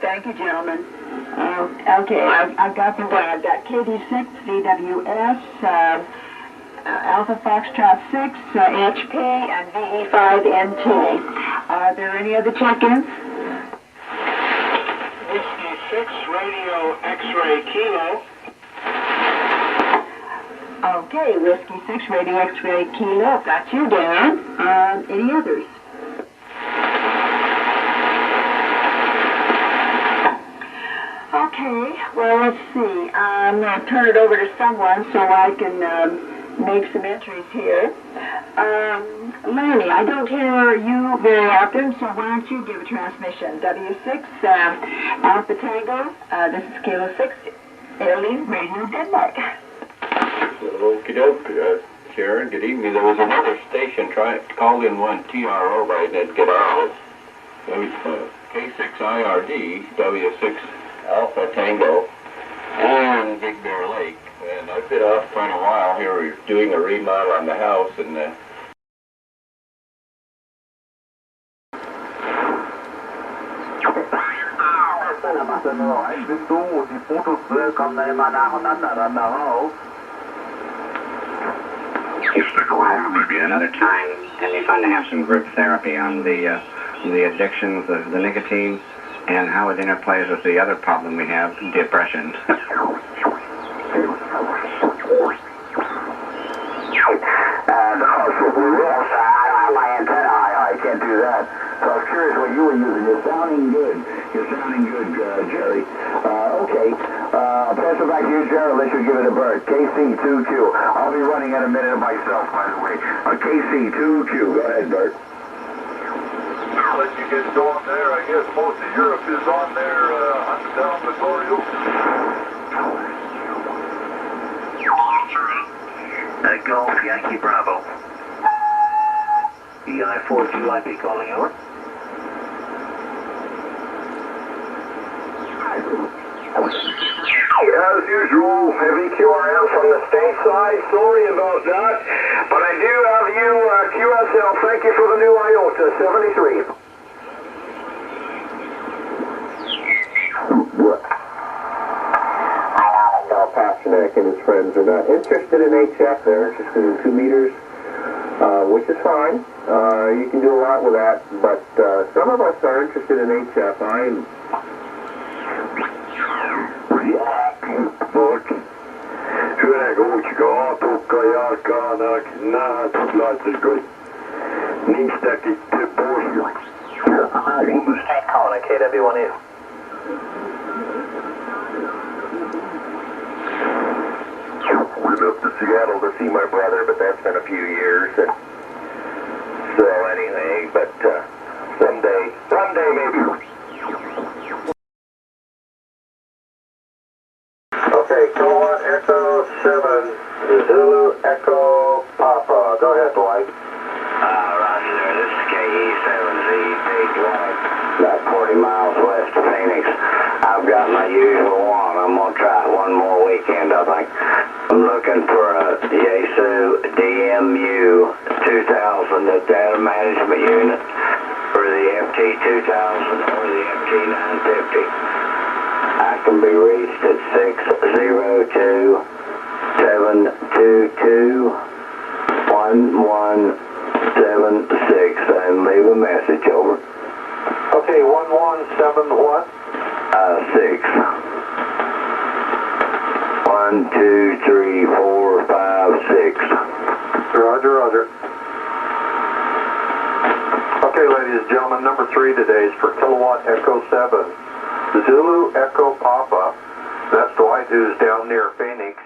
Thank you, gentlemen. Okay, I've got the I've got KD6, VWS, Alpha Foxtrot 6, HP, and VE5NT. Are there any other check-ins? Whiskey 6, Radio X-Ray Kilo. Okay, Whiskey 6, Radio X-Ray Kilo. Got you down. Any others? Okay, well, let's see. I'm going to turn it over to someone so I can make some entries here. Lanny, I don't hear you very often, so why don't you give a transmission? W6, Alpha Tango, this is Kilo 6, Italy, Radio Denmark. Okie doke, Sharon, good evening. There was another station called in one TRO, but I didn't get out. K6IRD, W6 Alpha Tango, and Big Bear Lake. And I've been off quite a while here. We're doing a remodel on the house, and You stick around maybe another time. It'd be fun to have some group therapy on the addictions, the nicotine, and how it interplays with the other problem we have, depression. I can't do that. So I was curious what you were using. You're sounding good. Jerry. Okay. I'll pass it back to you, Jerry. Let's you give it a bird. KC2Q. I'll be running in a minute myself, by the way. KC2Q. Go ahead, Bert. I'll let you get going there. I guess most of Europe is on there hunting down Gregorio. Golf Yankee Bravo. EI4 QIP calling over. As usual, heavy QRM from the stateside. Sorry about that. But I do have you, QSL. Thank you for the new IOTA 73. Al Pasternak and his friends are not interested in HF. They're interested in 2 meters, which is fine. You can do a lot with that. But some of us are interested in HF. I'm... Calling KW1U. Went up to Seattle to see my brother, but that's been a few years. And so anyway, but someday maybe. Okay, Kilowatt Echo 7, Zulu Echo Papa. Go ahead, Dwight. Roger there. This is KE7Z, Big White, about 40 miles west of Phoenix. I've got my usual one. I'm going to try it one more weekend, I think. I'm looking for a Yaesu DMU 2000, the data management unit, for the FT2000 or the FT950. I can be reached at 602-722-1176 and leave a message over. Okay, 117 what? 6. 1, 2, 3, 4, 5, 6. Roger. Okay, ladies and gentlemen, number 3 today is for Kilowatt Echo 7. Zulu Echo Papa. That's Dwight, who's down near Phoenix.